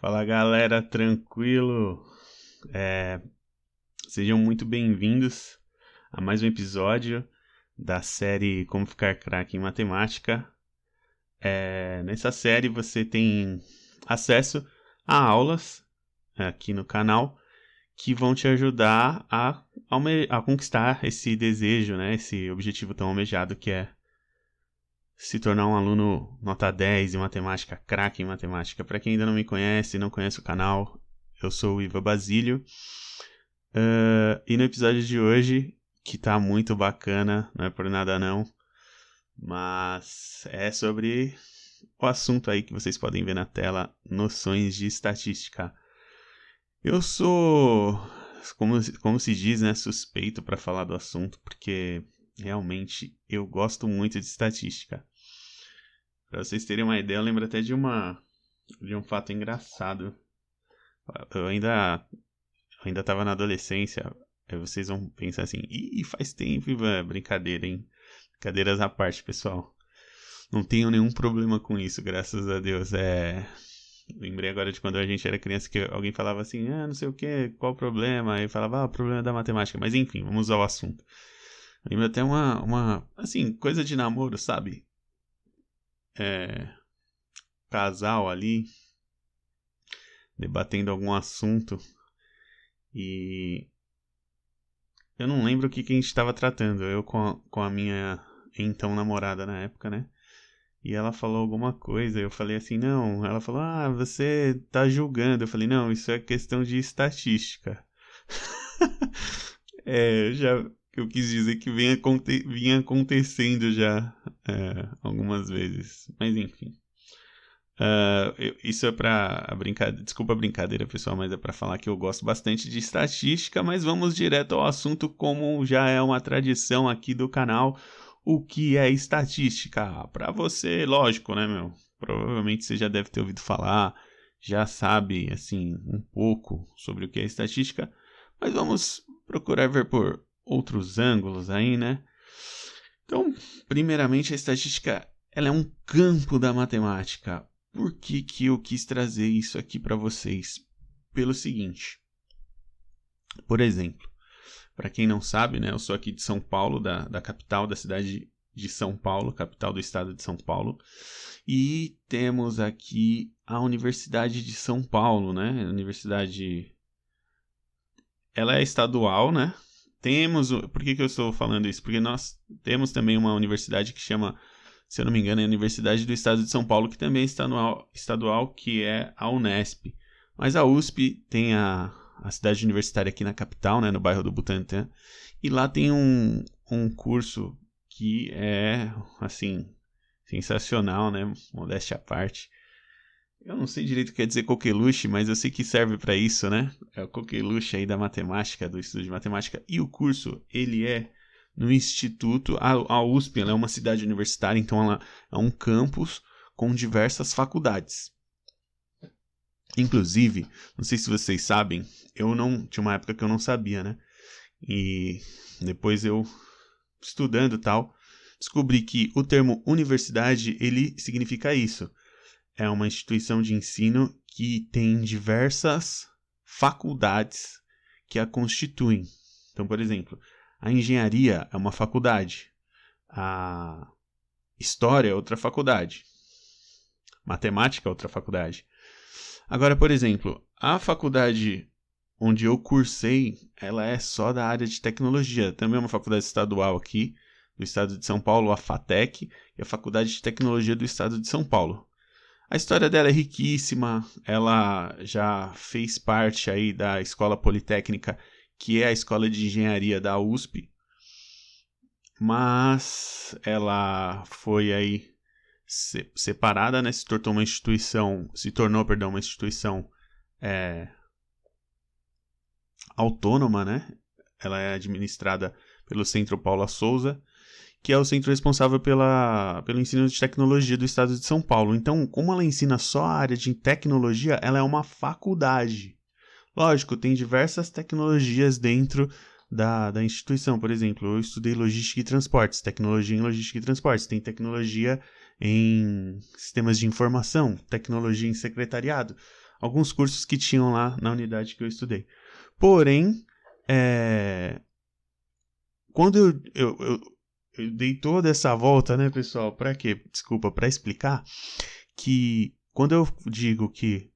Fala galera, tranquilo? Sejam muito bem-vindos a mais um episódio da série Como Ficar Craque em Matemática. Nessa série você tem acesso a aulas aqui no canal que vão te ajudar a conquistar esse desejo, né? Esse objetivo tão almejado que é se tornar um aluno nota 10 em matemática, craque em matemática. Para quem ainda não me conhece, não conhece o canal, eu sou o Iva Basílio. E no episódio de hoje, que tá muito bacana, não é por nada não, mas é sobre o assunto aí que vocês podem ver na tela, noções de estatística. Eu sou, como se diz, né, suspeito para falar do assunto, porque realmente eu gosto muito de estatística. Para vocês terem uma ideia, eu lembro até de um fato engraçado. Eu ainda estava na adolescência, aí vocês vão pensar assim, faz tempo, brincadeira, hein? Brincadeiras à parte, pessoal. Não tenho nenhum problema com isso, graças a Deus. Lembrei agora de quando a gente era criança que alguém falava assim, não sei o que, qual o problema? Aí falava, o problema é da matemática. Mas enfim, vamos ao assunto. Lembro até assim, coisa de namoro, sabe? Casal ali, debatendo algum assunto. E eu não lembro o que a gente estava tratando. Eu com a minha então namorada na época, né? E ela falou alguma coisa. Eu falei assim, não. Ela falou, você tá julgando. Eu falei, não, isso é questão de estatística. Eu quis dizer que vinha acontecendo já algumas vezes. Mas enfim. Isso é pra brincadeira. Desculpa a brincadeira, pessoal, mas é pra falar que eu gosto bastante de estatística. Mas vamos direto ao assunto, como já é uma tradição aqui do canal. O que é estatística? Pra você, lógico, né, meu? Provavelmente você já deve ter ouvido falar, já sabe, assim, um pouco sobre o que é estatística. Mas vamos procurar ver por outros ângulos aí, né? Então, primeiramente, a estatística ela é um campo da matemática. Por que eu quis trazer isso aqui para vocês? Pelo seguinte, por exemplo, para quem não sabe, né, eu sou aqui de São Paulo, da capital da cidade de São Paulo, capital do estado de São Paulo, e temos aqui a Universidade de São Paulo, né? A universidade, ela é estadual, né? Por que eu estou falando isso? Porque nós temos também uma universidade que chama, se eu não me engano, é a Universidade do Estado de São Paulo, que também é estadual, que é a Unesp. Mas a USP tem a cidade universitária aqui na capital, né, no bairro do Butantã, e lá tem um curso que é, assim, sensacional, né, modéstia à parte. Eu não sei direito o que quer dizer coqueluche, mas eu sei que serve para isso, né? É o coqueluche aí da matemática, do estudo de matemática. E o curso, ele é no Instituto... A USP, ela é uma cidade universitária, então ela é um campus com diversas faculdades. Inclusive, não sei se vocês sabem, tinha uma época que eu não sabia, né? E depois eu, estudando e tal, descobri que o termo universidade, ele significa isso. É uma instituição de ensino que tem diversas faculdades que a constituem. Então, por exemplo, a engenharia é uma faculdade, a história é outra faculdade, matemática é outra faculdade. Agora, por exemplo, a faculdade onde eu cursei, ela é só da área de tecnologia. Também é uma faculdade estadual aqui, do estado de São Paulo, a FATEC, e a Faculdade de Tecnologia do estado de São Paulo. A história dela é riquíssima, ela já fez parte aí da Escola Politécnica, que é a escola de engenharia da USP, mas ela foi aí separada, né? Se tornou uma instituição autônoma, né? Ela é administrada pelo Centro Paula Souza, que é o centro responsável pelo ensino de tecnologia do estado de São Paulo. Então, como ela ensina só a área de tecnologia, ela é uma faculdade. Lógico, tem diversas tecnologias dentro da instituição. Por exemplo, eu estudei logística e transportes, tecnologia em logística e transportes. Tem tecnologia em sistemas de informação, tecnologia em secretariado. alguns cursos que tinham lá na unidade que eu estudei. Porém, quando eu dei toda essa volta, né, pessoal? Para quê? Desculpa, para explicar que quando eu digo que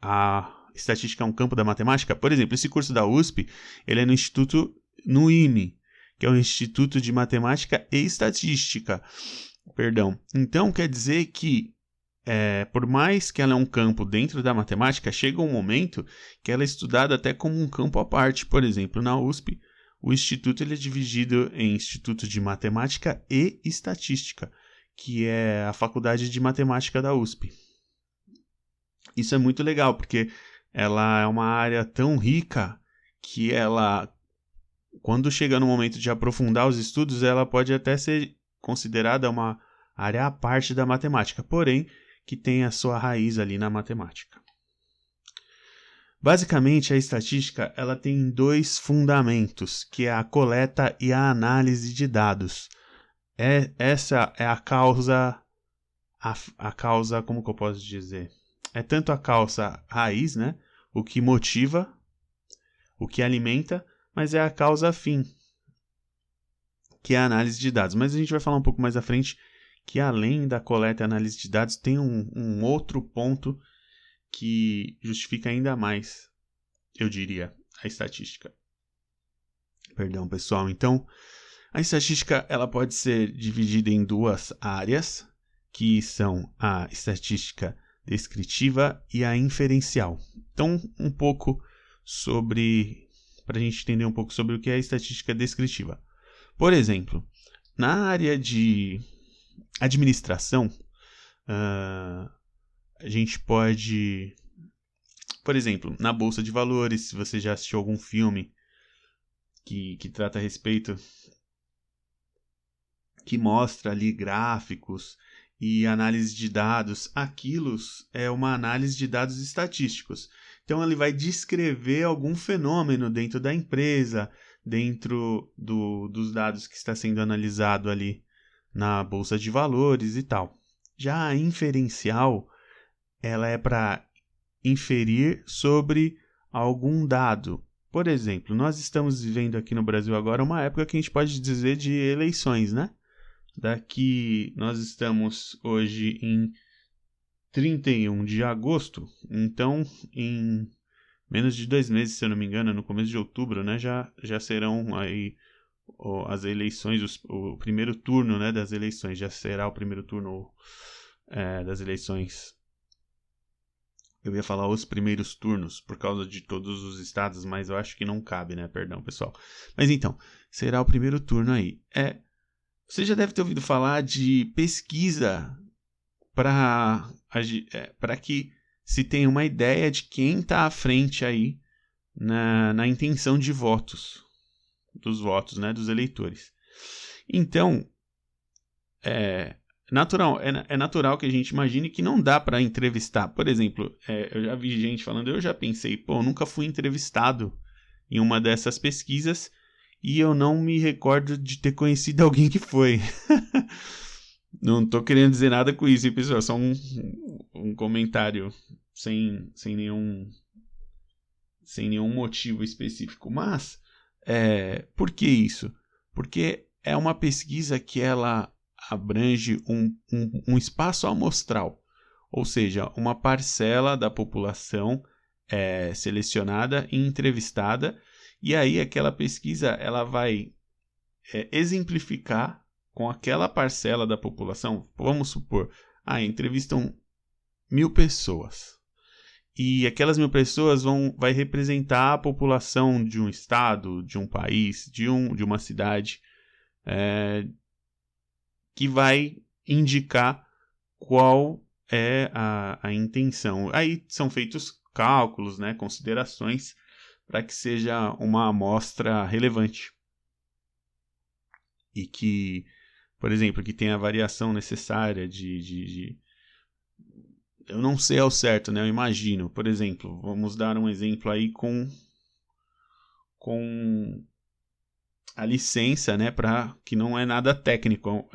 a estatística é um campo da matemática, por exemplo, esse curso da USP, ele é no IME, que é o Instituto de Matemática e Estatística. Perdão. Então, quer dizer que, por mais que ela é um campo dentro da matemática, chega um momento que ela é estudada até como um campo à parte. Por exemplo, na USP, o instituto ele é dividido em Instituto de Matemática e Estatística, que é a faculdade de matemática da USP. Isso é muito legal, porque ela é uma área tão rica que ela, quando chega no momento de aprofundar os estudos, ela pode até ser considerada uma área à parte da matemática, porém que tem a sua raiz ali na matemática. Basicamente, a estatística ela tem dois fundamentos, que é a coleta e a análise de dados. Essa é a causa, como que eu posso dizer? É tanto a causa raiz, né? O que motiva, o que alimenta, mas é a causa fim, que é a análise de dados. Mas a gente vai falar um pouco mais à frente que além da coleta e análise de dados, tem um outro ponto que justifica ainda mais, eu diria, a estatística. Perdão, pessoal. Então, a estatística ela pode ser dividida em duas áreas, que são a estatística descritiva e a inferencial. Então, para a gente entender um pouco sobre o que é a estatística descritiva. Por exemplo, na área de administração, a gente pode, por exemplo, na Bolsa de Valores, se você já assistiu algum filme que trata a respeito, que mostra ali gráficos e análise de dados, aquilo é uma análise de dados estatísticos. Então, ele vai descrever algum fenômeno dentro da empresa, dentro dos dados que está sendo analisado ali na Bolsa de Valores e tal. Já a inferencial, ela é para inferir sobre algum dado. Por exemplo, nós estamos vivendo aqui no Brasil agora uma época que a gente pode dizer de eleições, né? Nós estamos hoje em 31 de agosto, então em menos de 2 meses, se eu não me engano, no começo de outubro, né, já serão aí as eleições, o primeiro turno, né, das eleições, já será o primeiro turno das eleições. Eu ia falar os primeiros turnos, por causa de todos os estados, mas eu acho que não cabe, né, perdão, pessoal. Mas então, será o primeiro turno aí. Você já deve ter ouvido falar de pesquisa para que se tenha uma ideia de quem está à frente aí na intenção de votos, dos votos, né, dos eleitores. Então, é natural que a gente imagine que não dá para entrevistar. Por exemplo, eu já vi gente falando, eu já pensei, nunca fui entrevistado em uma dessas pesquisas e eu não me recordo de ter conhecido alguém que foi. Não tô querendo dizer nada com isso, hein, pessoal? Só um comentário sem nenhum motivo específico. Mas, por que isso? Porque é uma pesquisa que ela abrange um espaço amostral, ou seja, uma parcela da população selecionada e entrevistada, e aí aquela pesquisa ela vai exemplificar com aquela parcela da população. Vamos supor, entrevistam 1.000 pessoas. E aquelas 1.000 pessoas vai representar a população de um estado, de um país, de uma cidade, que vai indicar qual é a intenção. Aí são feitos cálculos, né, considerações, para que seja uma amostra relevante. E que, por exemplo, que tenha a variação necessária eu não sei ao certo, né? Eu imagino. Por exemplo, vamos dar um exemplo aí com a licença, né? Que não é nada técnico.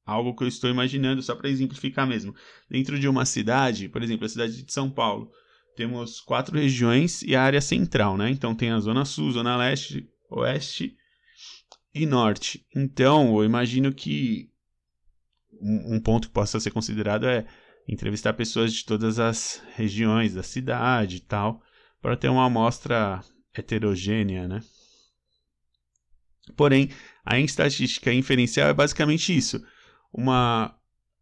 algo que eu estou imaginando, só para exemplificar mesmo. Dentro de uma cidade, por exemplo, a cidade de São Paulo, temos 4 regiões e a área central, né? Então tem a Zona Sul, Zona Leste, Oeste e Norte. Então, eu imagino que um ponto que possa ser considerado é entrevistar pessoas de todas as regiões da cidade e tal, para ter uma amostra heterogênea, né? Porém, a estatística inferencial é basicamente isso.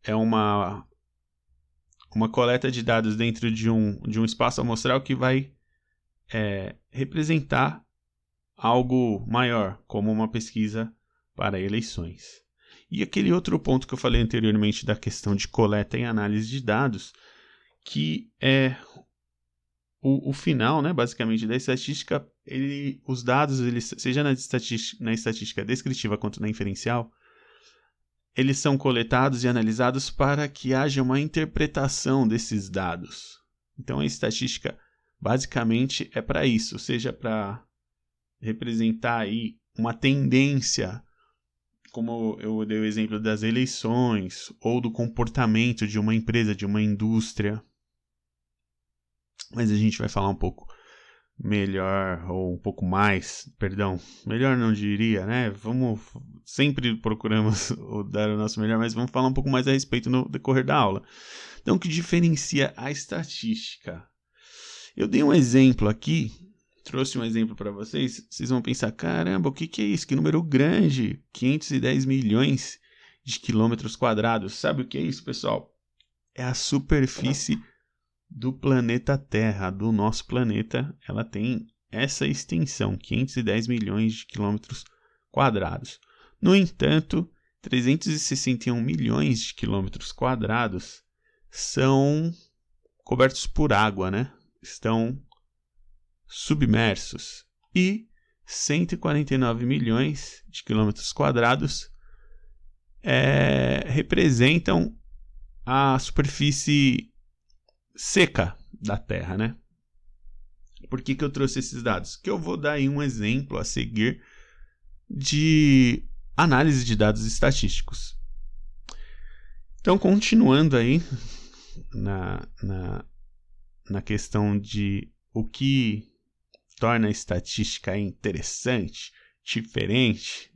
É uma coleta de dados dentro de um espaço amostral que vai representar algo maior, como uma pesquisa para eleições. E aquele outro ponto que eu falei anteriormente da questão de coleta e análise de dados, que é o final, né, basicamente, da estatística, os dados, seja na estatística descritiva quanto na inferencial, eles são coletados e analisados para que haja uma interpretação desses dados. Então a estatística basicamente é para isso, seja para representar aí uma tendência, como eu dei o exemplo das eleições, ou do comportamento de uma empresa, de uma indústria. Mas a gente vai falar um pouco melhor, ou um pouco mais, perdão, melhor não diria, né? Sempre procuramos dar o nosso melhor, mas vamos falar um pouco mais a respeito no decorrer da aula. Então, o que diferencia a estatística? Eu dei um exemplo aqui, trouxe um exemplo para vocês, vocês vão pensar, caramba, o que é isso? Que número grande, 510 milhões de quilômetros quadrados. Sabe o que é isso, pessoal? É a superfície do planeta Terra, do nosso planeta. Ela tem essa extensão, 510 milhões de quilômetros quadrados. No entanto, 361 milhões de quilômetros quadrados são cobertos por água, né? Estão submersos. E 149 milhões de quilômetros quadrados representam a superfície seca da Terra, né? Por que eu trouxe esses dados? Que eu vou dar aí um exemplo a seguir de análise de dados estatísticos. Então, continuando aí na questão de o que torna a estatística interessante, diferente.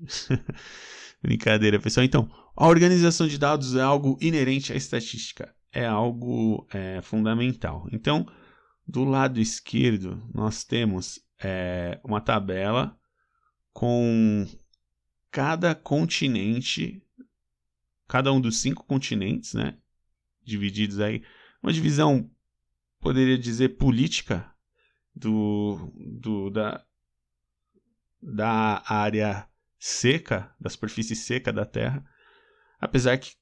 Brincadeira, pessoal. Então, a organização de dados é algo inerente à estatística. É algo fundamental. Então, do lado esquerdo, nós temos uma tabela com cada continente, cada um dos 5 continentes, né, divididos aí, uma divisão, poderia dizer, política da área seca, da superfície seca da Terra, apesar que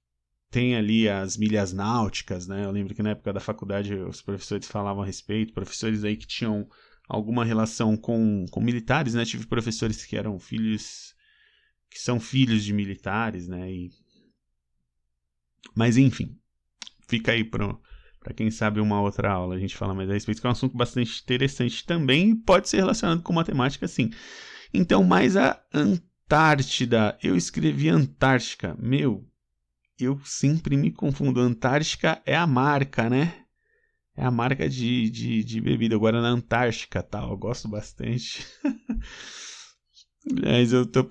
tem ali as milhas náuticas, né? Eu lembro que na época da faculdade os professores falavam a respeito, professores aí que tinham alguma relação com militares, né? Tive professores que são filhos de militares, né? Mas enfim, fica aí para quem sabe uma outra aula a gente fala mais a respeito, que é um assunto bastante interessante também e pode ser relacionado com matemática, sim. Então, mais a Antártida. Eu escrevi Antártica. Eu sempre me confundo. Antártica é a marca, né? É a marca de bebida. Agora na Antártica, tal. Eu gosto bastante. Mas eu tô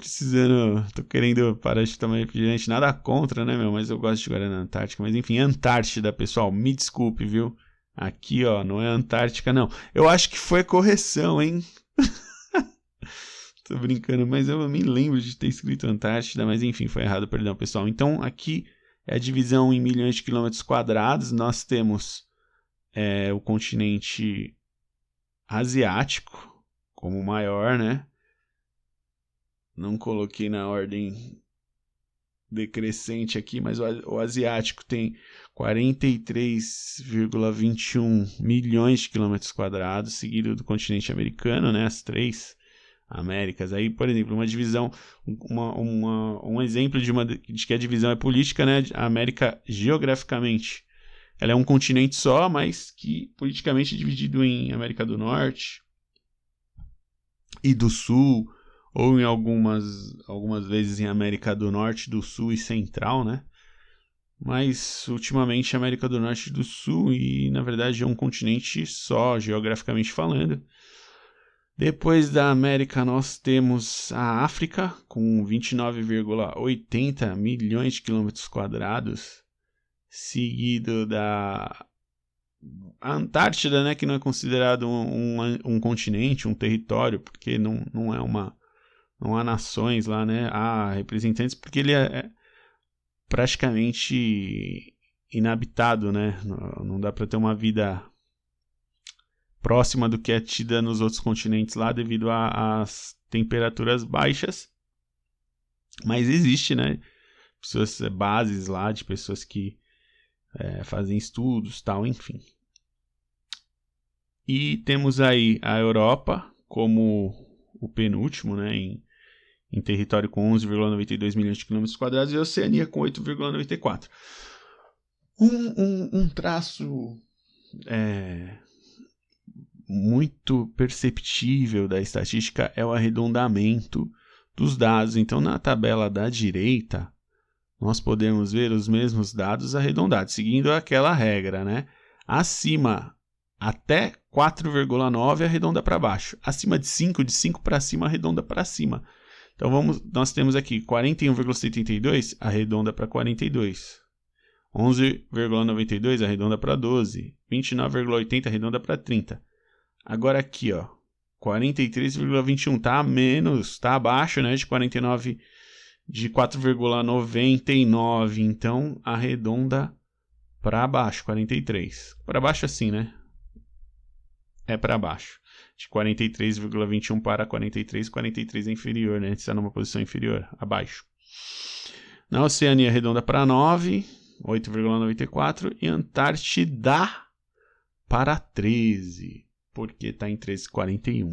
querendo parar de tomar refrigerante. Nada contra, né, meu? Mas eu gosto de Guaraná Antártica. Mas enfim, Antártida, pessoal. Me desculpe, viu? Aqui, ó, não é Antártica, não. Eu acho que foi correção, hein? Tô brincando, mas eu me lembro de ter escrito Antártida, mas enfim, foi errado, perdão, pessoal. Então, aqui é a divisão em milhões de quilômetros quadrados. Nós temos o continente asiático como o maior, né? Não coloquei na ordem decrescente aqui, mas o asiático tem 43,21 milhões de quilômetros quadrados, seguido do continente americano, né? As 3 Américas. Aí, por exemplo, uma divisão, um exemplo de que a divisão é política, né? A América, geograficamente, ela é um continente só, mas que politicamente é dividido em América do Norte e do Sul, ou em algumas vezes em América do Norte, do Sul e Central, né? mas ultimamente a América do Norte e do Sul, e na verdade é um continente só, geograficamente falando. Depois da América nós temos a África, com 29,80 milhões de quilômetros quadrados, seguido da Antártida, né, que não é considerado um continente, um território, porque não há nações lá, né, há representantes, porque ele é praticamente inabitado, né, não dá para ter uma vida próxima do que é tida nos outros continentes lá devido às temperaturas baixas, mas existe, né, bases lá de pessoas que fazem estudos, tal, enfim. E temos aí a Europa como o penúltimo, né, em território com 11,92 milhões de quilômetros quadrados e a Oceania com 8,94. Um traço muito perceptível da estatística é o arredondamento dos dados. Então, na tabela da direita, nós podemos ver os mesmos dados arredondados, seguindo aquela regra, né? Acima até 4,9 arredonda para baixo. Acima de 5 para cima arredonda para cima. Então nós temos aqui 41,72 arredonda para 42. 11,92 arredonda para 12. 29,80 arredonda para 30. Agora aqui, ó, 43,21 tá menos, tá abaixo, né, de 49, de 4,99, então arredonda para baixo, 43. Para baixo assim, né? É para baixo. De 43,21 para 43, 43 é inferior, né? Está numa posição inferior, abaixo. Na Oceania arredonda para 9, 8,94 e Antártida para 13. Porque está em 13,41.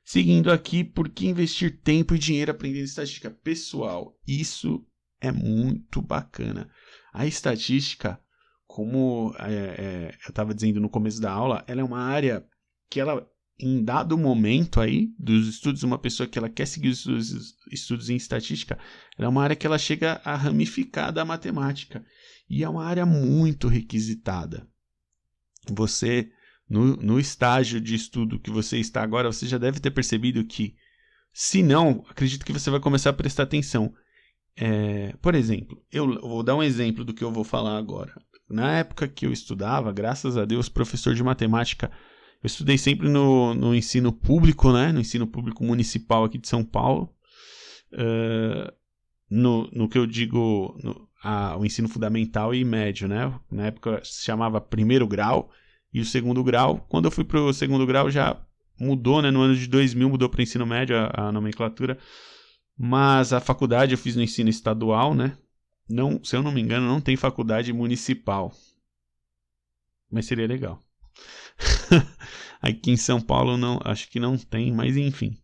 Seguindo aqui, por que investir tempo e dinheiro aprendendo estatística? Pessoal, isso é muito bacana. A estatística, como eu estava dizendo no começo da aula, ela é uma área que ela, em dado momento aí dos estudos, uma pessoa que ela quer seguir os estudos em estatística, ela é uma área que ela chega a ramificar da matemática. E é uma área muito requisitada. Você... No estágio de estudo que você está agora, você já deve ter percebido que, se não, acredito que você vai começar a prestar atenção. Por exemplo, eu vou dar um exemplo do que eu vou falar agora. Na época que eu estudava, graças a Deus, professor de matemática, eu estudei sempre no ensino público, né? No ensino público municipal aqui de São Paulo. No que eu digo, o ensino fundamental e médio, né? Na época se chamava primeiro grau. E o segundo grau, quando eu fui para o segundo grau já mudou, né? No ano de 2000 mudou para o ensino médio a nomenclatura. Mas a faculdade eu fiz no ensino estadual, né? Não, se eu não me engano, não tem faculdade municipal. Mas seria legal. Aqui em São Paulo não, acho que não tem, mas enfim.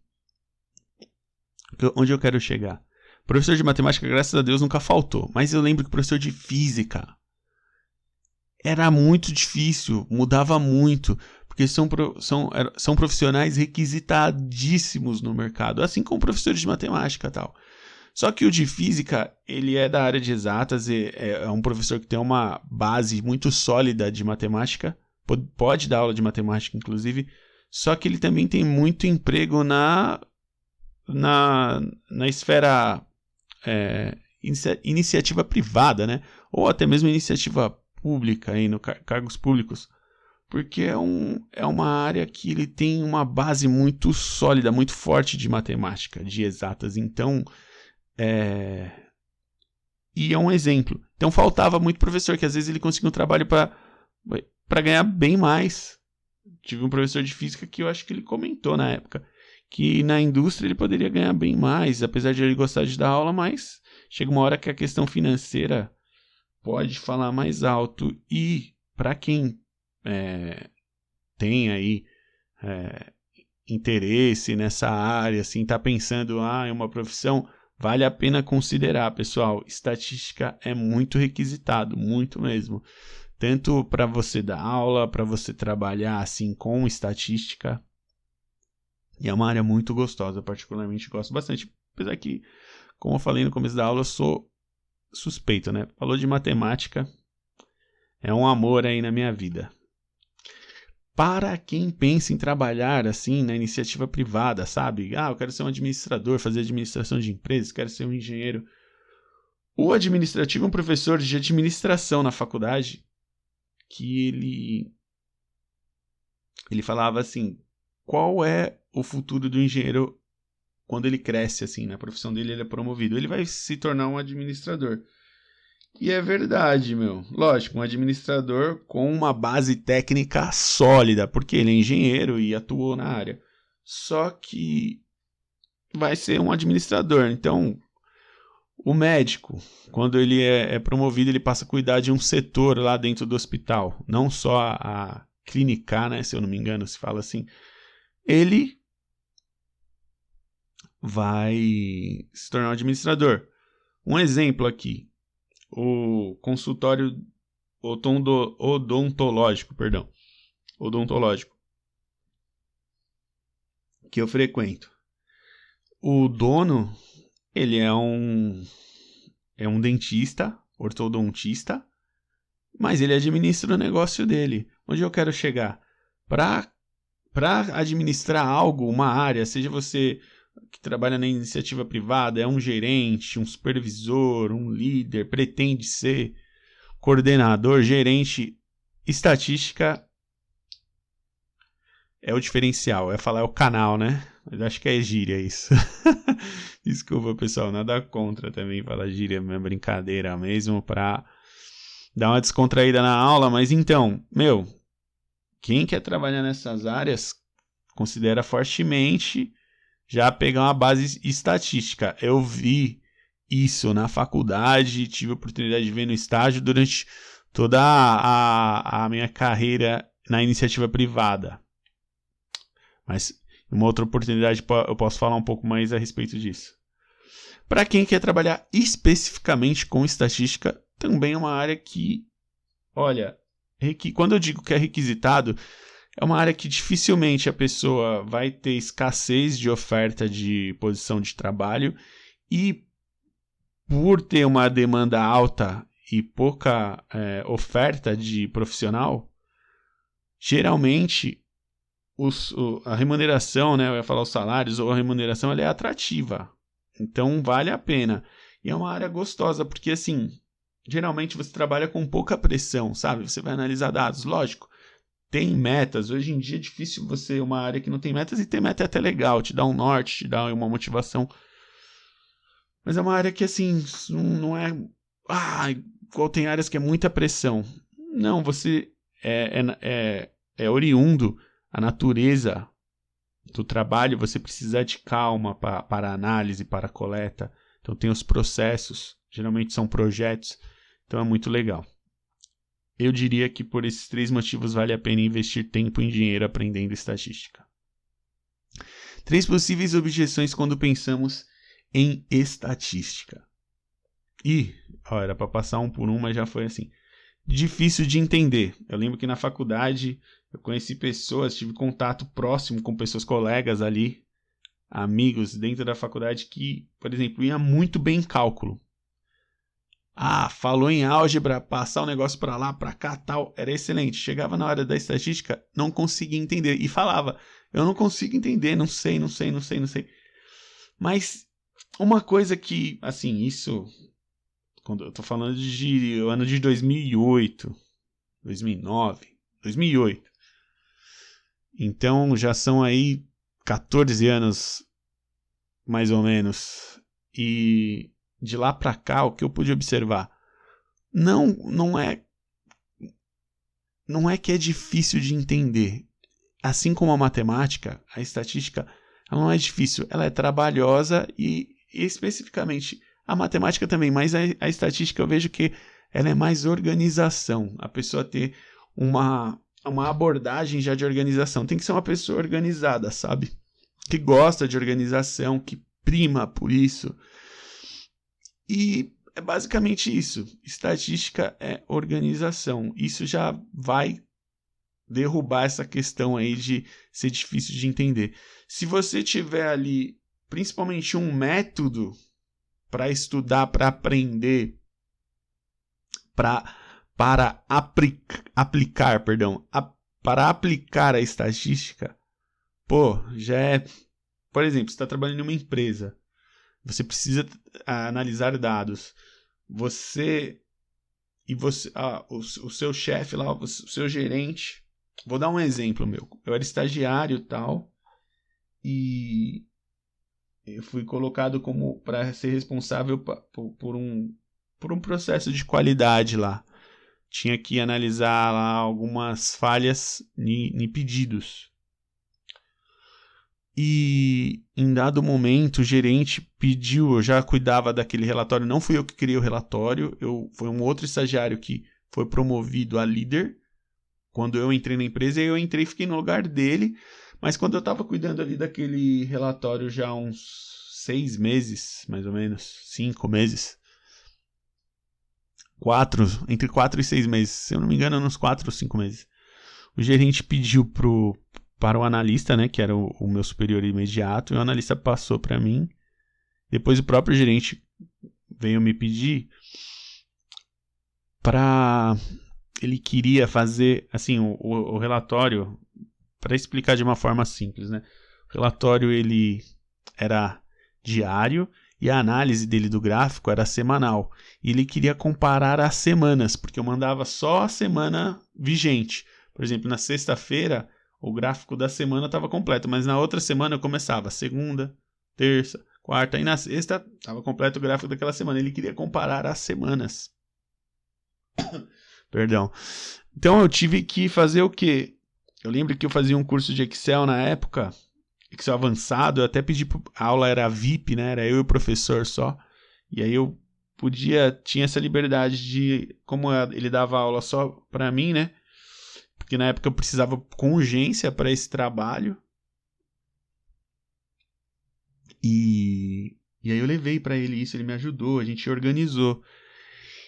Onde eu quero chegar? Professor de matemática, graças a Deus, nunca faltou. Mas eu lembro que professor de física era muito difícil, mudava muito, porque são profissionais requisitadíssimos no mercado, assim como professores de matemática e tal. Só que o de física, ele é da área de exatas, é um professor que tem uma base muito sólida de matemática, pode dar aula de matemática, inclusive, só que ele também tem muito emprego na esfera iniciativa privada, né? Ou até mesmo iniciativa pública, aí no cargos públicos, porque é uma área que ele tem uma base muito sólida, muito forte de matemática, de exatas, então e é um exemplo. Então faltava muito professor, que às vezes ele conseguia um trabalho para ganhar bem mais. Tive um professor de física que eu acho que ele comentou na época que na indústria ele poderia ganhar bem mais, apesar de ele gostar de dar aula, mas chega uma hora que a questão financeira pode falar mais alto. E para quem tem aí interesse nessa área, assim, está pensando, é uma profissão, vale a pena considerar, pessoal. Estatística é muito requisitado, muito mesmo. Tanto para você dar aula, para você trabalhar assim com estatística. E é uma área muito gostosa, eu particularmente gosto bastante. Apesar que, como eu falei no começo da aula, eu sou suspeito, né? Falou de matemática, é um amor aí na minha vida. Para quem pensa em trabalhar assim na iniciativa privada, sabe? Eu quero ser um administrador, fazer administração de empresas, quero ser um engenheiro. O administrativo é um professor de administração na faculdade que ele falava assim, qual é o futuro do engenheiro quando ele cresce assim, na profissão dele, ele é promovido? Ele vai se tornar um administrador. E é verdade, meu. Lógico, um administrador com uma base técnica sólida, porque ele é engenheiro e atuou na área. Só que vai ser um administrador. Então, o médico, quando ele é promovido, ele passa a cuidar de um setor lá dentro do hospital. Não só a clinicar, né? Se eu não me engano, se fala assim. Ele vai se tornar um administrador. Um exemplo aqui. O consultório odontológico que eu frequento. O dono, ele é um dentista, ortodontista, mas ele administra o negócio dele. Onde eu quero chegar? Para administrar algo, uma área, seja você que trabalha na iniciativa privada, é um gerente, um supervisor, um líder, pretende ser coordenador, gerente, estatística é o diferencial, é o canal, né? Mas acho que é gíria isso. Desculpa, pessoal, nada contra também falar gíria, minha brincadeira mesmo, pra dar uma descontraída na aula, mas então, quem quer trabalhar nessas áreas considera fortemente já pegar uma base estatística. Eu vi isso na faculdade, tive a oportunidade de ver no estágio durante toda a minha carreira na iniciativa privada. Mas em uma outra oportunidade eu posso falar um pouco mais a respeito disso. Para quem quer trabalhar especificamente com estatística, também é uma área que, olha, quando eu digo que é requisitado, é uma área que dificilmente a pessoa vai ter escassez de oferta de posição de trabalho e por ter uma demanda alta e pouca oferta de profissional, geralmente a remuneração, né, eu ia falar os salários ou a remuneração, ela é atrativa. Então vale a pena. E é uma área gostosa porque assim, geralmente você trabalha com pouca pressão, sabe? Você vai analisar dados, lógico. Tem metas. Hoje em dia é difícil você uma área que não tem metas e ter meta é até legal, te dá um norte, te dá uma motivação. Mas é uma área que assim, não é igual tem áreas que é muita pressão. Não, você é oriundo a natureza do trabalho, você precisa de calma para análise, para coleta. Então tem os processos, geralmente são projetos, então é muito legal. Eu diria que por esses 3 motivos vale a pena investir tempo e dinheiro aprendendo estatística. 3 possíveis objeções quando pensamos em estatística. Era para passar um por um, mas já foi assim. Difícil de entender. Eu lembro que na faculdade eu conheci pessoas, tive contato próximo com pessoas, colegas ali, amigos dentro da faculdade que, por exemplo, ia muito bem em cálculo. Falou em álgebra, passar o negócio para lá, para cá, tal, era excelente. Chegava na hora da estatística, não conseguia entender. E falava, eu não consigo entender, não sei. Mas uma coisa que, assim, isso, quando eu tô falando de ano de 2008, 2009, 2008. Então já são aí 14 anos, mais ou menos. E de lá para cá, o que eu pude observar, não é que é difícil de entender. Assim como a matemática, a estatística, ela não é difícil, ela é trabalhosa e especificamente a matemática também, mas a estatística eu vejo que ela é mais organização. A pessoa ter uma abordagem já de organização. Tem que ser uma pessoa organizada, sabe? Que gosta de organização, que prima por isso. E é basicamente isso. Estatística é organização. Isso já vai derrubar essa questão aí de ser difícil de entender. Se você tiver ali, principalmente um método para estudar, para aprender, para aplicar a estatística, pô, já é, por exemplo, você está trabalhando em uma empresa, você precisa analisar dados, o seu chefe lá, o seu gerente, vou dar um exemplo meu, eu era estagiário e tal, e eu fui colocado como para ser responsável por um processo de qualidade lá. Tinha que analisar lá algumas falhas em pedidos. E em dado momento o gerente pediu, eu já cuidava daquele relatório, não fui eu que criei o relatório, foi um outro estagiário que foi promovido a líder. Quando eu entrei na empresa, eu entrei e fiquei no lugar dele. Mas quando eu estava cuidando ali daquele relatório já há uns 6 meses, mais ou menos, 5 meses, entre 4 e 6 meses, se eu não me engano, uns 4 ou 5 meses, o gerente pediu para o analista, né, que era o meu superior imediato, e o analista passou para mim. Depois o próprio gerente veio me pedir para... Ele queria fazer, assim, o relatório, para explicar de uma forma simples, né? O relatório, ele era diário e a análise dele do gráfico era semanal. E ele queria comparar as semanas, porque eu mandava só a semana vigente. Por exemplo, na sexta-feira, o gráfico da semana estava completo, mas na outra semana eu começava segunda, terça, quarta, e na sexta estava completo o gráfico daquela semana. Ele queria comparar as semanas. Perdão. Então eu tive que fazer o quê? Eu lembro que eu fazia um curso de Excel na época, Excel avançado, eu até pedi, a aula era VIP, né? Era eu e o professor só. E aí eu tinha essa liberdade de, como ele dava aula só pra mim, né? Porque na época eu precisava com urgência para esse trabalho. E aí eu levei para ele isso, ele me ajudou, a gente organizou.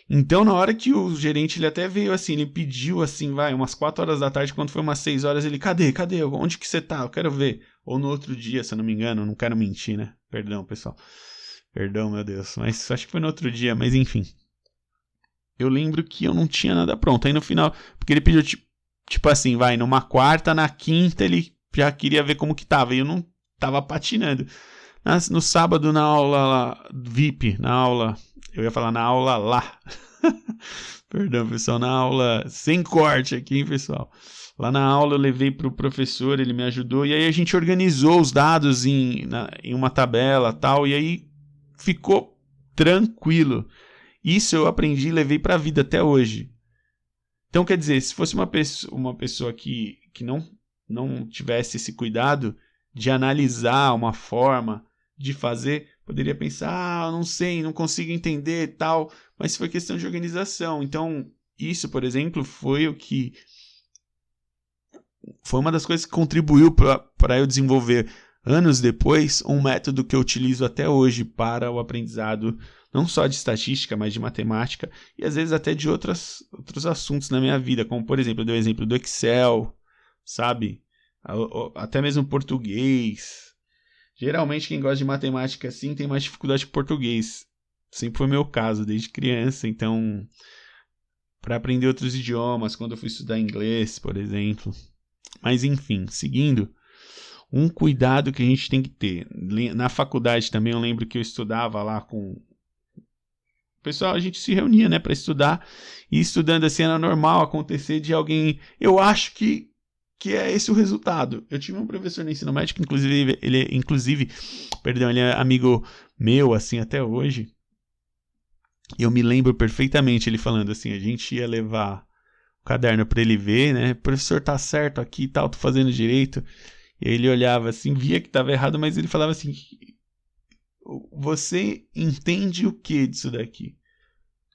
Então, na hora que o gerente, ele até veio assim, ele pediu assim, umas 4 horas da tarde, quando foi umas 6 horas, ele, cadê? Onde que você tá? Eu quero ver. Ou no outro dia, se eu não me engano, não quero mentir, né? Perdão, pessoal. Perdão, meu Deus. Mas acho que foi no outro dia, mas enfim. Eu lembro que eu não tinha nada pronto. Aí no final, porque ele pediu, tipo assim, numa quarta, na quinta, ele já queria ver como que tava. E eu não tava patinando. No sábado, na aula lá, VIP, eu ia falar na aula lá. Perdão, pessoal, na aula sem corte aqui, hein, pessoal. Lá na aula eu levei para o professor, ele me ajudou, e aí a gente organizou os dados em uma tabela tal, e aí ficou tranquilo. Isso eu aprendi e levei para a vida até hoje. Então, quer dizer, se fosse uma pessoa que não tivesse esse cuidado de analisar uma forma de fazer, poderia pensar, não sei, não consigo entender e tal, mas foi questão de organização. Então, isso, por exemplo, foi uma das coisas que contribuiu para eu desenvolver, anos depois, um método que eu utilizo até hoje para o aprendizado, não só de estatística, mas de matemática, e às vezes até de outros assuntos na minha vida, como, por exemplo, eu dei o exemplo do Excel, sabe? Até mesmo português. Geralmente quem gosta de matemática assim tem mais dificuldade com português. Sempre foi meu caso desde criança, então para aprender outros idiomas, quando eu fui estudar inglês, por exemplo. Mas enfim, seguindo, um cuidado que a gente tem que ter. Na faculdade também eu lembro que eu estudava lá com o pessoal, a gente se reunia, né, para estudar, e estudando assim era normal acontecer de alguém, eu acho que é esse o resultado. Eu tive um professor no ensino médio que ele é amigo meu, assim, até hoje. E eu me lembro perfeitamente ele falando assim, a gente ia levar o caderno para ele ver, né? Professor, tá certo aqui e tal, tô fazendo direito. E aí ele olhava assim, via que tava errado, mas ele falava assim, você entende o que disso daqui?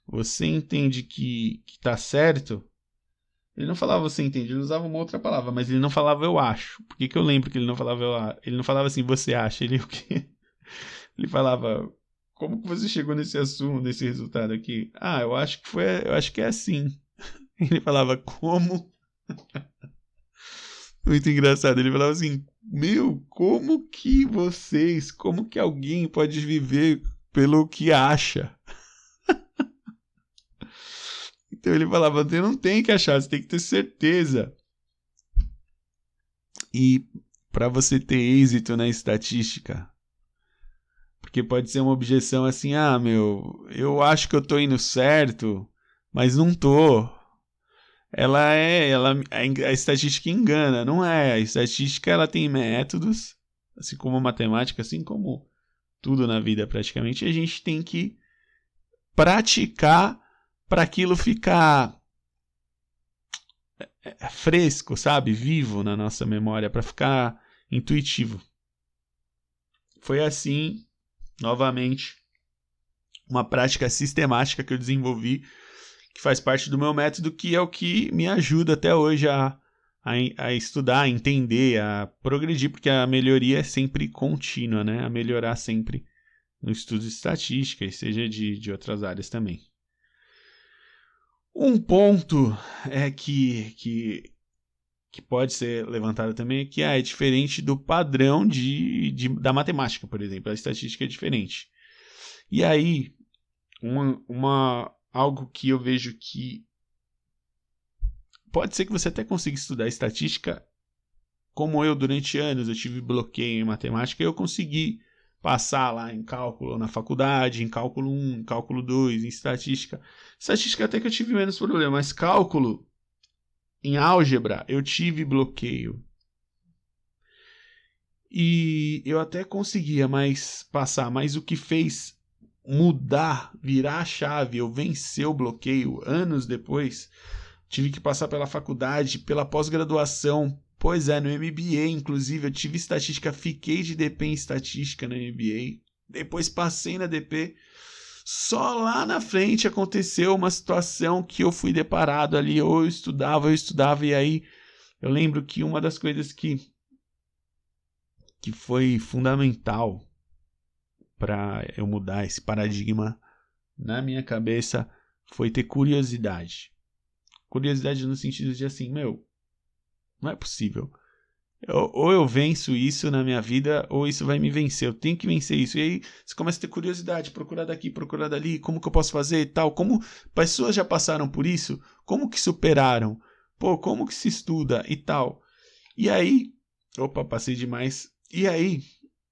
Você entende que tá certo? Ele não falava você entende, ele usava uma outra palavra, mas ele não falava eu acho. Por que eu lembro que ele não falava eu acho? Ele não falava assim, você acha, ele o quê? Ele falava, como que você chegou nesse assunto, nesse resultado aqui? Ah, eu acho que é assim. Ele falava, como? Muito engraçado, ele falava assim, como que alguém pode viver pelo que acha? Então ele falava, você não tem que achar, você tem que ter certeza. E para você ter êxito na estatística, porque pode ser uma objeção assim, eu acho que eu tô indo certo, mas não tô. A estatística engana, não é? A estatística ela tem métodos, assim como a matemática, assim como tudo na vida praticamente, e a gente tem que praticar para aquilo ficar fresco, sabe? Vivo na nossa memória, para ficar intuitivo. Foi assim, novamente, uma prática sistemática que eu desenvolvi, que faz parte do meu método, que é o que me ajuda até hoje a estudar, a entender, a progredir, porque a melhoria é sempre contínua, né? A melhorar sempre no estudo de estatística, e seja de outras áreas também. Um ponto que pode ser levantado também é que é diferente do padrão da matemática, por exemplo. A estatística é diferente. E aí, algo que eu vejo que pode ser que você até consiga estudar estatística, como eu durante anos, eu tive bloqueio em matemática, e eu consegui passar lá em cálculo na faculdade, em cálculo 1, em cálculo 2, em estatística. Estatística até que eu tive menos problema, mas cálculo, em álgebra, eu tive bloqueio. E eu até conseguia passar, mas o que fez mudar, virar a chave, eu vencer o bloqueio anos depois, tive que passar pela faculdade, pela pós-graduação. Pois é, no MBA, inclusive, eu tive estatística, fiquei de DP em estatística no MBA, depois passei na DP. Só lá na frente aconteceu uma situação que eu fui deparado ali, ou eu estudava, e aí eu lembro que uma das coisas que foi fundamental para eu mudar esse paradigma na minha cabeça foi ter curiosidade. Curiosidade no sentido de assim, não é possível. Ou eu venço isso na minha vida, ou isso vai me vencer. Eu tenho que vencer isso. E aí você começa a ter curiosidade, procurar daqui, procurar dali, como que eu posso fazer e tal. Como pessoas já passaram por isso, como que superaram? Como que se estuda e tal. E aí, passei demais. E aí,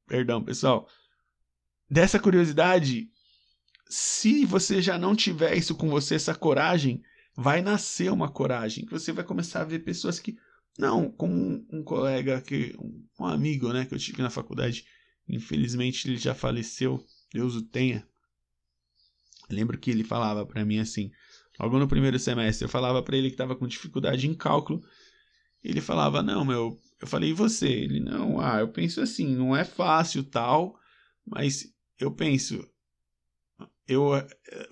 perdão, pessoal, dessa curiosidade, se você já não tiver isso com você, essa coragem, vai nascer uma coragem, que você vai começar a ver pessoas que, não, como um colega, um amigo, né, que eu tive na faculdade, infelizmente ele já faleceu, Deus o tenha. Eu lembro que ele falava para mim assim, logo no primeiro semestre, eu falava para ele que estava com dificuldade em cálculo, ele falava, não, eu falei, e você? Ele, não, eu penso assim, não é fácil tal, mas eu penso,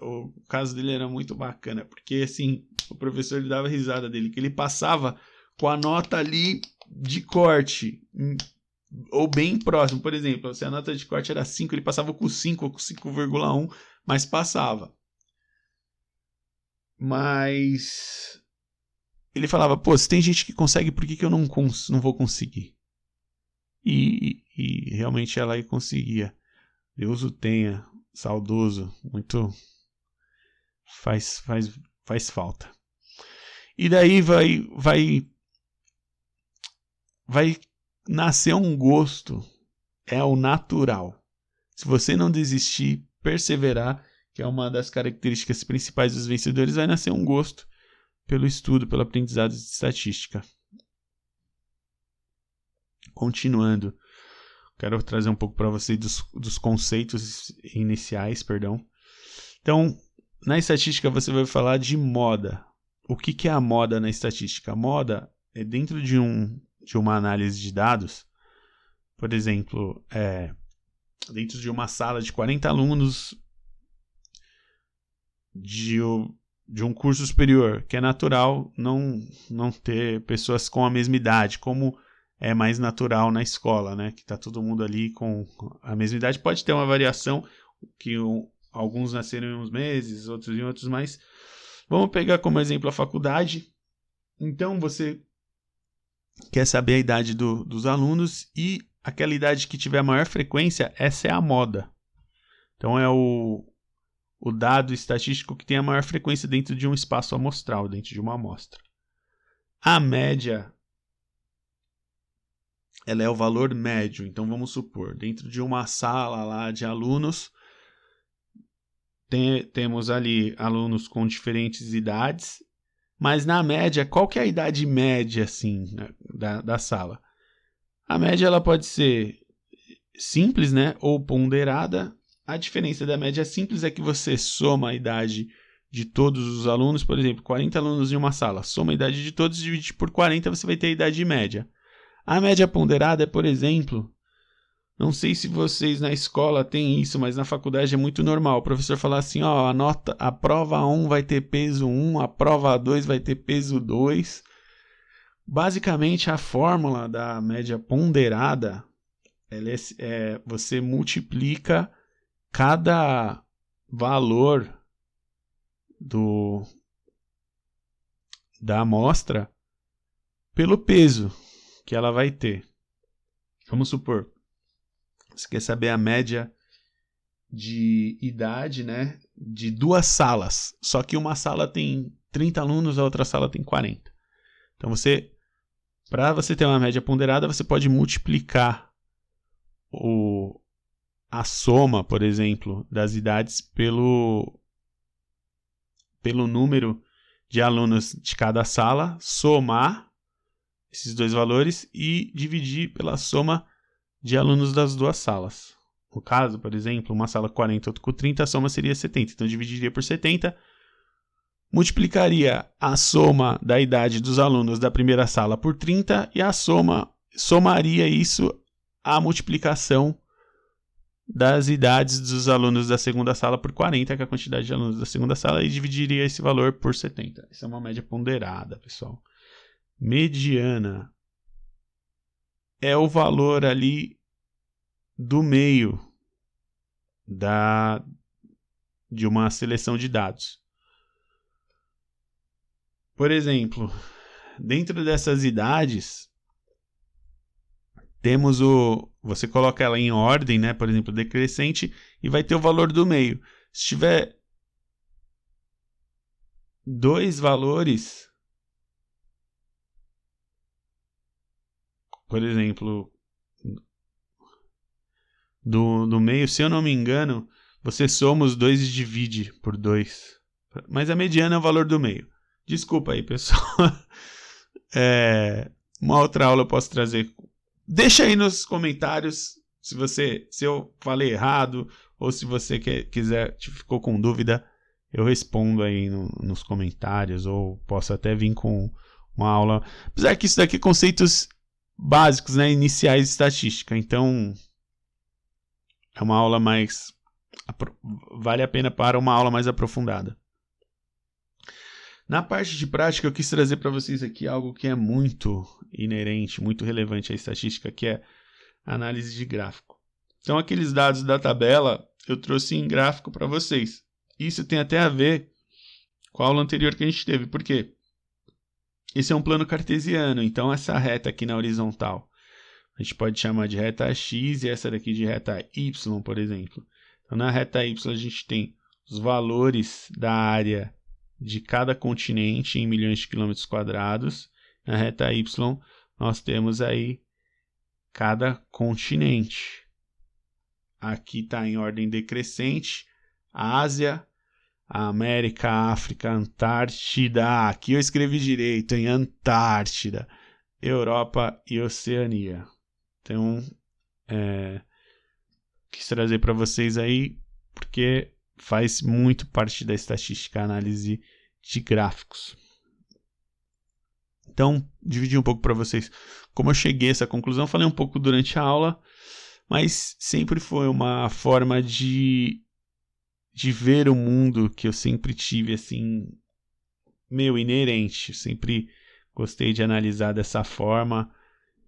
o caso dele era muito bacana, porque assim, o professor ele dava risada dele, que ele passava com a nota ali de corte, ou bem próximo, por exemplo, se a nota de corte era 5, ele passava com 5 ou com 5,1, mas passava. Mas ele falava, se tem gente que consegue, por que eu não vou conseguir? E realmente ela aí conseguia. Deus o tenha, saudoso, muito faz falta. E daí vai nascer um gosto, é o natural. Se você não desistir, perseverar, que é uma das características principais dos vencedores, vai nascer um gosto pelo estudo, pelo aprendizado de estatística. Continuando, quero trazer um pouco para você dos conceitos iniciais, perdão. Então, na estatística você vai falar de moda. O que é a moda na estatística? A moda é dentro de uma análise de dados, por exemplo, dentro de uma sala de 40 alunos de um curso superior, que é natural não ter pessoas com a mesma idade, como é mais natural na escola, né? Que está todo mundo ali com a mesma idade. Pode ter uma variação, que alguns nasceram em uns meses, outros em outros, mas vamos pegar como exemplo a faculdade. Então você quer saber a idade dos alunos e aquela idade que tiver maior frequência, essa é a moda. Então é o o dado estatístico que tem a maior frequência dentro de um espaço amostral, dentro de uma amostra. A média, ela é o valor médio. Então, vamos supor, dentro de uma sala lá de alunos, temos ali alunos com diferentes idades, mas na média, qual que é a idade média assim, da sala? A média ela pode ser simples, né, ou ponderada. A diferença da média simples é que você soma a idade de todos os alunos, por exemplo, 40 alunos em uma sala, soma a idade de todos, divide por 40, você vai ter a idade média. A média ponderada é, por exemplo, não sei se vocês na escola têm isso, mas na faculdade é muito normal. O professor falar assim, ó, a prova 1 vai ter peso 1, a prova 2 vai ter peso 2. Basicamente, a fórmula da média ponderada, você multiplica cada valor da amostra pelo peso que ela vai ter. Vamos supor, você quer saber a média de idade, né, de 2 salas. Só que uma sala tem 30 alunos, a outra sala tem 40. Então, para você ter uma média ponderada, você pode multiplicar a soma, por exemplo, das idades pelo número de alunos de cada sala, somar esses dois valores e dividir pela soma de alunos das 2 salas. No caso, por exemplo, uma sala com 40, outra com 30, a soma seria 70. Então, eu dividiria por 70, multiplicaria a soma da idade dos alunos da primeira sala por 30 e somaria isso à multiplicação das idades dos alunos da segunda sala por 40, que é a quantidade de alunos da segunda sala, e dividiria esse valor por 70. Isso é uma média ponderada, pessoal. Mediana é o valor ali do meio de uma seleção de dados. Por exemplo, dentro dessas idades, temos você coloca ela em ordem, né? Por exemplo, decrescente, e vai ter o valor do meio. Se tiver 2 valores, por exemplo, do meio, se eu não me engano, você soma os 2 e divide por 2. Mas a mediana é o valor do meio. Desculpa aí, pessoal. Uma outra aula eu posso trazer. Deixa aí nos comentários se eu falei errado ou se você ficou com dúvida, eu respondo aí nos comentários, ou posso até vir com uma aula. Apesar que isso daqui é conceitos básicos, né, iniciais de estatística. Então, é uma aula mais... vale a pena para uma aula mais aprofundada. Na parte de prática, eu quis trazer para vocês aqui algo que é muito inerente, muito relevante à estatística, que é a análise de gráfico. Então, aqueles dados da tabela, eu trouxe em gráfico para vocês. Isso tem até a ver com a aula anterior que a gente teve. Por quê? Esse é um plano cartesiano, então essa reta aqui na horizontal, a gente pode chamar de reta X e essa daqui de reta Y, por exemplo. Então, na reta Y, a gente tem os valores da área de cada continente em milhões de quilômetros quadrados. Na reta Y, nós temos aí cada continente. Aqui está em ordem decrescente: a Ásia, a América, a África, a Antártida. Aqui eu escrevi direito, em Antártida, Europa e Oceania. Então, quis trazer para vocês aí, porque faz muito parte da estatística, a análise de gráficos. Então, dividi um pouco para vocês como eu cheguei a essa conclusão. Falei um pouco durante a aula, mas sempre foi uma forma de ver o mundo que eu sempre tive, assim, inerente. Eu sempre gostei de analisar dessa forma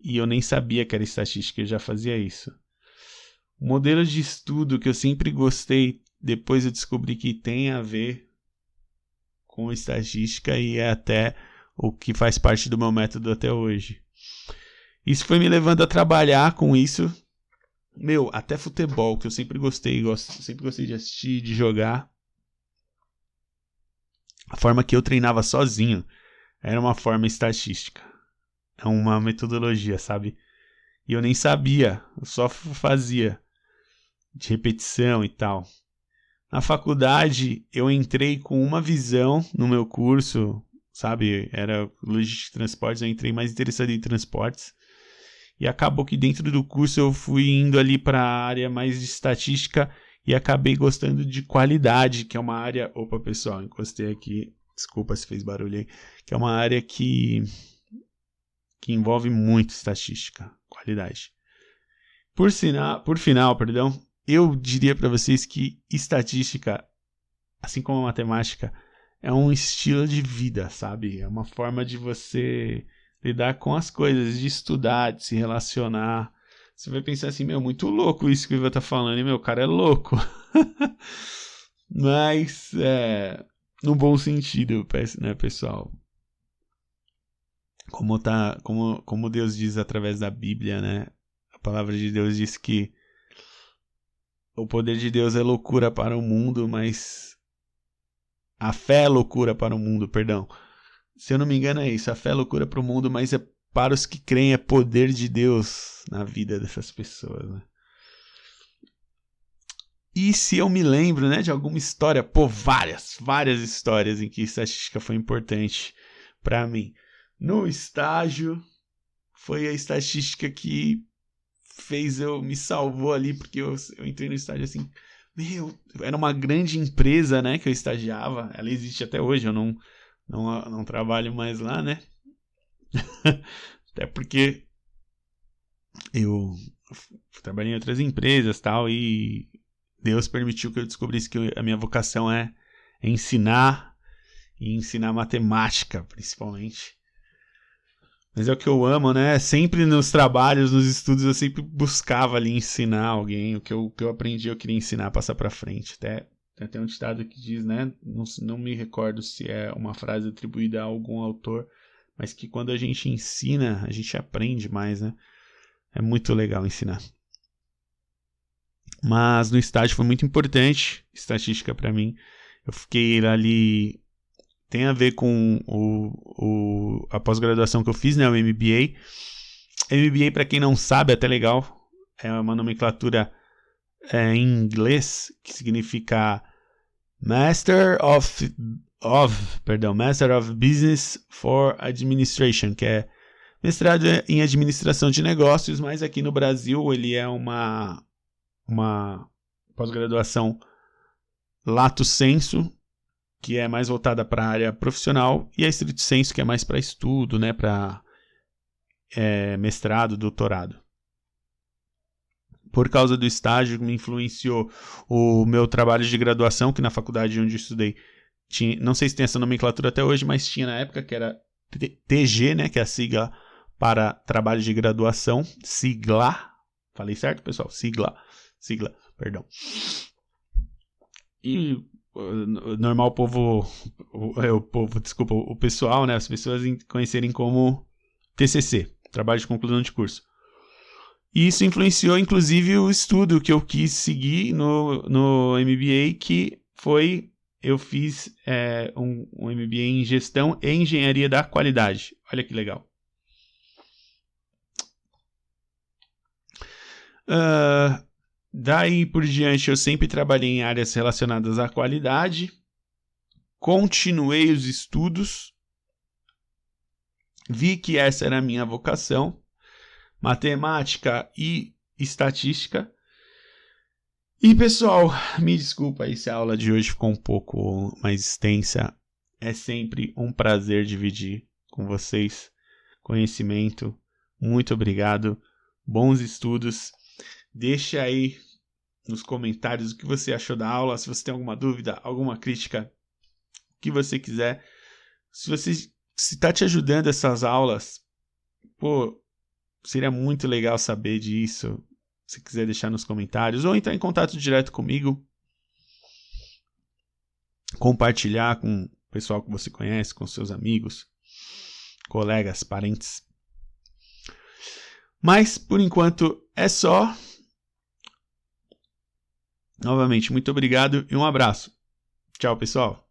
e eu nem sabia que era estatística, eu já fazia isso. O modelo de estudo que eu sempre gostei, depois eu descobri que tem a ver com estatística e é até o que faz parte do meu método até hoje. Isso foi me levando a trabalhar com isso. Até futebol, que eu sempre gostei de assistir, de jogar. a forma que eu treinava sozinho era uma forma estatística. É uma metodologia, sabe? E eu nem sabia, eu só fazia de repetição e tal. Na faculdade, eu entrei com uma visão no meu curso, sabe? Era logística de transportes, eu entrei mais interessado em transportes. E acabou que dentro do curso eu fui indo ali para a área mais de estatística e acabei gostando de qualidade, que é uma área... Opa, pessoal, encostei aqui. Desculpa se fez barulho aí. Que é uma área que envolve muito estatística, qualidade. Por final, eu diria para vocês que estatística, assim como a matemática, é um estilo de vida, sabe? É uma forma de você lidar com as coisas, de estudar, de se relacionar. Você vai pensar assim, muito louco isso que o Ivan tá falando, e o cara é louco. Mas, no bom sentido, né, pessoal? Como Deus diz através da Bíblia, né? A palavra de Deus diz que o poder de Deus é loucura para o mundo, mas a fé é loucura para o mundo, perdão. Se eu não me engano é isso, a fé é loucura para o mundo, mas é para os que creem, é poder de Deus na vida dessas pessoas, né? E se eu me lembro, né, de alguma história, várias histórias em que estatística foi importante para mim. No estágio, foi a estatística que me salvou ali, porque eu entrei no estágio assim, era uma grande empresa, né, que eu estagiava, ela existe até hoje, eu não trabalho mais lá, né, até porque eu trabalhei em outras empresas tal, e Deus permitiu que eu descobrisse que a minha vocação é ensinar, e ensinar matemática, principalmente. Mas é o que eu amo, né? Sempre nos trabalhos, nos estudos, eu sempre buscava ali ensinar alguém. O que eu aprendi, eu queria ensinar, passar pra frente. Tem um ditado que diz, né? Não me recordo se é uma frase atribuída a algum autor, mas que quando a gente ensina, a gente aprende mais, né? É muito legal ensinar. Mas no estágio foi muito importante, estatística pra mim. Eu fiquei ali... Tem a ver com a pós-graduação que eu fiz, né? O MBA. MBA, para quem não sabe, é até legal. É uma nomenclatura em inglês que significa Master of Business for Administration, que é mestrado em administração de negócios, mas aqui no Brasil ele é uma pós-graduação lato sensu, que é mais voltada para a área profissional, e a stricto sensu, que é mais para estudo, né, para mestrado, doutorado. Por causa do estágio, me influenciou o meu trabalho de graduação, que na faculdade onde eu estudei, tinha, não sei se tem essa nomenclatura até hoje, mas tinha na época, que era TG, né, que é a sigla para trabalho de graduação, falei certo, pessoal? Sigla, perdão. E normal o pessoal, né, as pessoas conhecerem como TCC, trabalho de conclusão de curso. E isso influenciou, inclusive, o estudo que eu quis seguir no MBA, que foi, eu fiz um MBA em Gestão e Engenharia da Qualidade. Olha que legal. Daí por diante, eu sempre trabalhei em áreas relacionadas à qualidade. Continuei os estudos. Vi que essa era a minha vocação. Matemática e estatística. E pessoal, me desculpa aí se a aula de hoje ficou um pouco mais extensa. É sempre um prazer dividir com vocês conhecimento. Muito obrigado. Bons estudos. Deixa aí nos comentários o que você achou da aula. Se você tem alguma dúvida, alguma crítica, o que você quiser. Se está te ajudando essas aulas, seria muito legal saber disso. Se quiser deixar nos comentários ou entrar em contato direto comigo, compartilhar com o pessoal que você conhece, com seus amigos, colegas, parentes. Mas por enquanto é só. Novamente, muito obrigado e um abraço. Tchau, pessoal.